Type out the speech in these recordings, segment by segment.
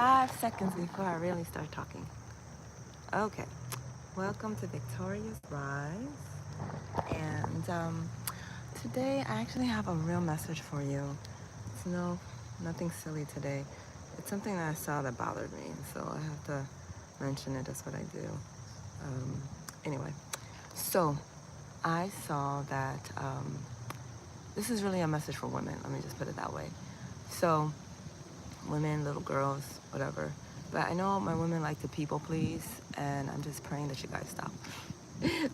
5 seconds before I really start talking. Okay, welcome to Victoria's Rise. And today I actually have a real message for you. It's nothing silly today. It's something that I saw that bothered me, so I have to mention it. That's what I do. Um, anyway, so I saw that this is really a message for women. Let me just put it that way. So women, little girls, whatever. But I know my women like to people please, and I'm just praying that you guys stop.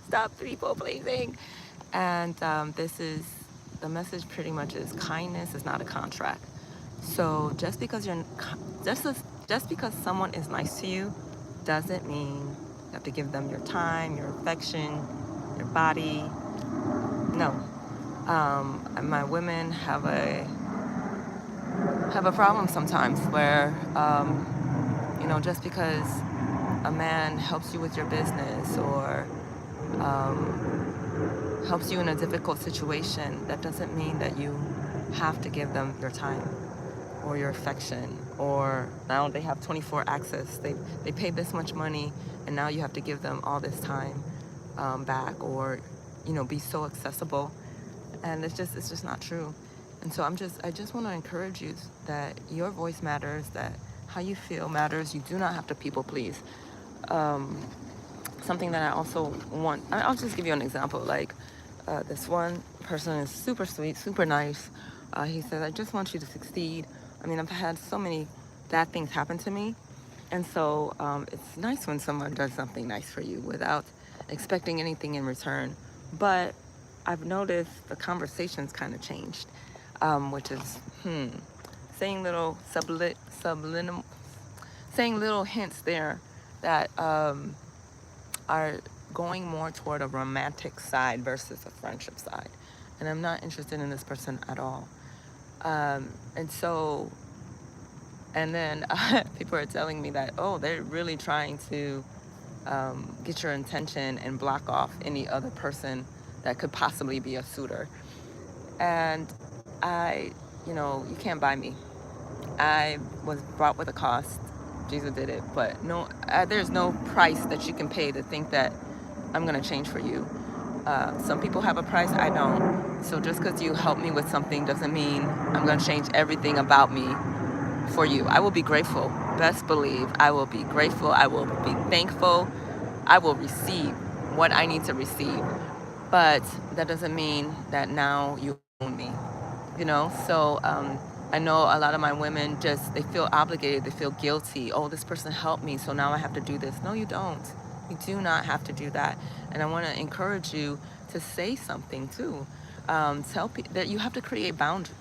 Stop people pleasing. And this is the message. Pretty much is kindness is not a contract. So just because someone is nice to you, doesn't mean you have to give them your time, your affection, your body. No. My women have a problem sometimes where just because a man helps you with your business or helps you in a difficult situation, that doesn't mean that you have to give them your time or your affection, or now they have 24 access. They pay this much money and now you have to give them all this time back, or be so accessible. And it's just not true. And so I just want to encourage you that your voice matters, that how you feel matters. You do not have to people please. Something that I also want, I'll just give you an example. Like this one person is super sweet, super nice. He says, I just want you to succeed. I mean, I've had so many bad things happen to me. And so it's nice when someone does something nice for you without expecting anything in return. But I've noticed the conversation's kind of changed, which is saying little subliminal, saying little hints there that are going more toward a romantic side versus a friendship side. And I'm not interested in this person at all. And so, and then people are telling me that, oh, they're really trying to get your attention and block off any other person that could possibly be a suitor. And you can't buy me. I was brought with a cost. Jesus did it, but no, there's no price that you can pay to think that I'm gonna change for you. Some people have a price, I don't. So just because you help me with something doesn't mean I'm gonna change everything about me for you. I will be grateful. Best believe I will be grateful. I will be thankful. I will receive what I need to receive. But that doesn't mean that now you own me. So I know a lot of my women they feel obligated, they feel guilty. Oh, this person helped me, so now I have to do this. No, you don't. You do not have to do that. And I want to encourage you to say something too. Tell people that you have to create boundaries.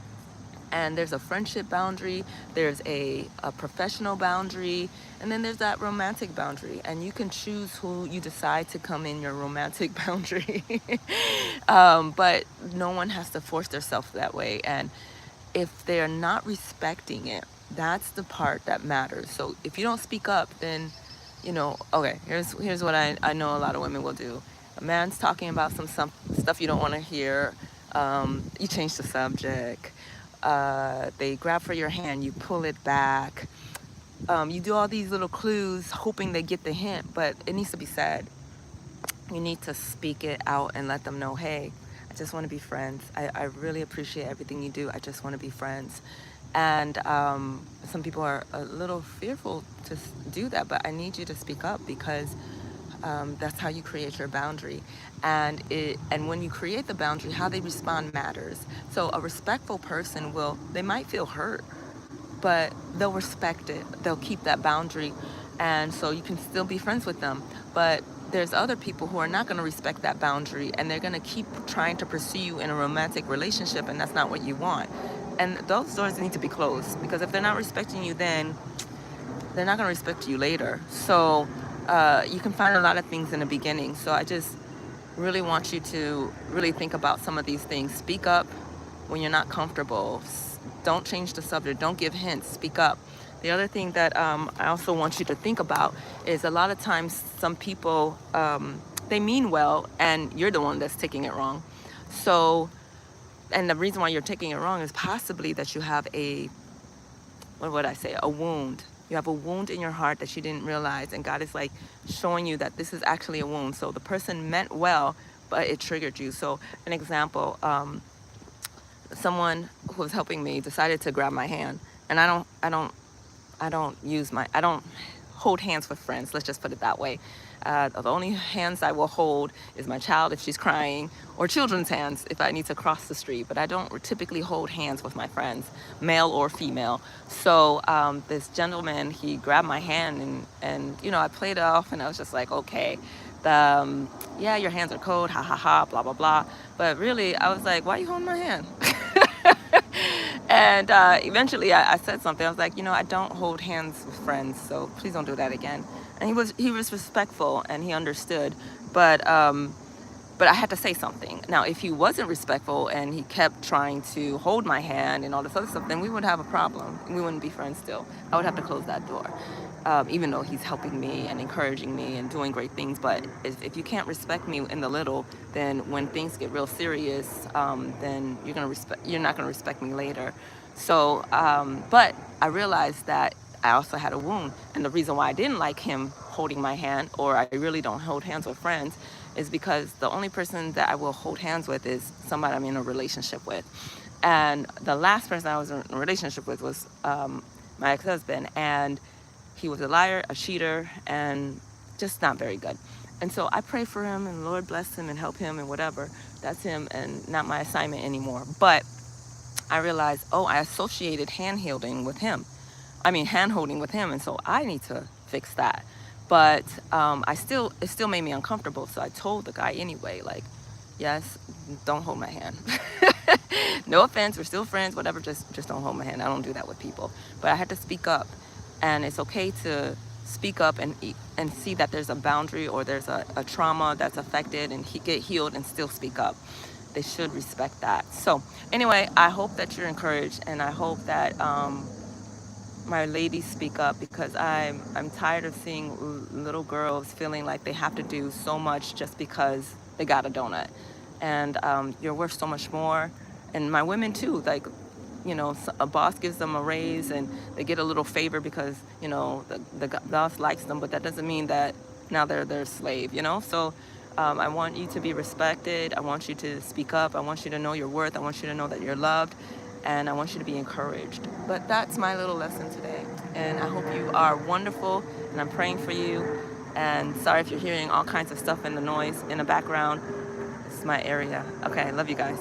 And there's a friendship boundary, there's a professional boundary, and then there's that romantic boundary. And you can choose who you decide to come in your romantic boundary. But no one has to force themselves that way. And if they're not respecting it, that's the part that matters. So if you don't speak up, then, okay, here's what I know a lot of women will do. A man's talking about some stuff you don't want to hear. You change the subject. They grab for your hand, you pull it back. You do all these little clues, hoping they get the hint, but it needs to be said. You need to speak it out and let them know, hey, I just want to be friends. I really appreciate everything you do. I just want to be friends. And some people are a little fearful to do that, but I need you to speak up because that's how you create your boundary. And when you create the boundary, how they respond matters. So a respectful person they might feel hurt, but they'll respect it. They'll keep that boundary. And so you can still be friends with them. But there's other people who are not going to respect that boundary, and they're going to keep trying to pursue you in a romantic relationship, and that's not what you want. And those doors need to be closed, because if they're not respecting you then, they're not going to respect you later. So you can find a lot of things in the beginning. So I just really want you to really think about some of these things. Speak up when you're not comfortable. Don't change the subject. Don't give hints. Speak up. The other thing that I also want you to think about is a lot of times some people, they mean well, and you're the one that's taking it wrong. So, and the reason why you're taking it wrong is possibly that you have a wound. You have a wound in your heart that you didn't realize, and God is like showing you that this is actually a wound. So the person meant well, but it triggered you. So an example, someone who was helping me decided to grab my hand, and I don't hold hands with friends. Let's just put it that way. The only hands I will hold is my child if she's crying, or children's hands if I need to cross the street. But I don't typically hold hands with my friends, male or female. So this gentleman, he grabbed my hand, and you know, I played it off, and I was just like, okay, yeah, your hands are cold, ha ha ha, blah blah blah. But really, I was like, why are you holding my hand? And eventually I said something. I was like, you know, I don't hold hands with friends, so please don't do that again. And he was respectful, and he understood, but I had to say something. Now, if he wasn't respectful and he kept trying to hold my hand and all this other stuff, then we would have a problem. We wouldn't be friends still. I would have to close that door, even though he's helping me and encouraging me and doing great things. But if you can't respect me in the little, then when things get real serious, then you're not gonna respect me later. So, but I realized that I also had a wound, and the reason why I didn't like him holding my hand, or I really don't hold hands with friends, is because the only person that I will hold hands with is somebody I'm in a relationship with. And the last person I was in a relationship with was my ex-husband, and he was a liar, a cheater, and just not very good. And so I pray for him, and the Lord bless him and help him and whatever. That's him and not my assignment anymore. But I realized, oh, I associated hand holding with him. Hand holding with him, and so I need to fix that. But it still made me uncomfortable. So I told the guy anyway, like, yes, don't hold my hand. No offense, we're still friends, whatever. Just don't hold my hand. I don't do that with people. But I had to speak up, and it's okay to speak up and see that there's a boundary, or there's a trauma that's affected, and get healed and still speak up. They should respect that. So anyway, I hope that you're encouraged, and I hope that my ladies speak up, because I'm tired of seeing little girls feeling like they have to do so much just because they got a donut. And you're worth so much more. And my women too, like, you know, a boss gives them a raise and they get a little favor because, you know, the boss likes them, but that doesn't mean that now they're their slave, you know? So I want you to be respected. I want you to speak up. I want you to know your worth. I want you to know that you're loved. And I want you to be encouraged. But that's my little lesson today. And I hope you are wonderful, and I'm praying for you. And sorry if you're hearing all kinds of stuff in the noise in the background. This is my area. Okay, love you guys.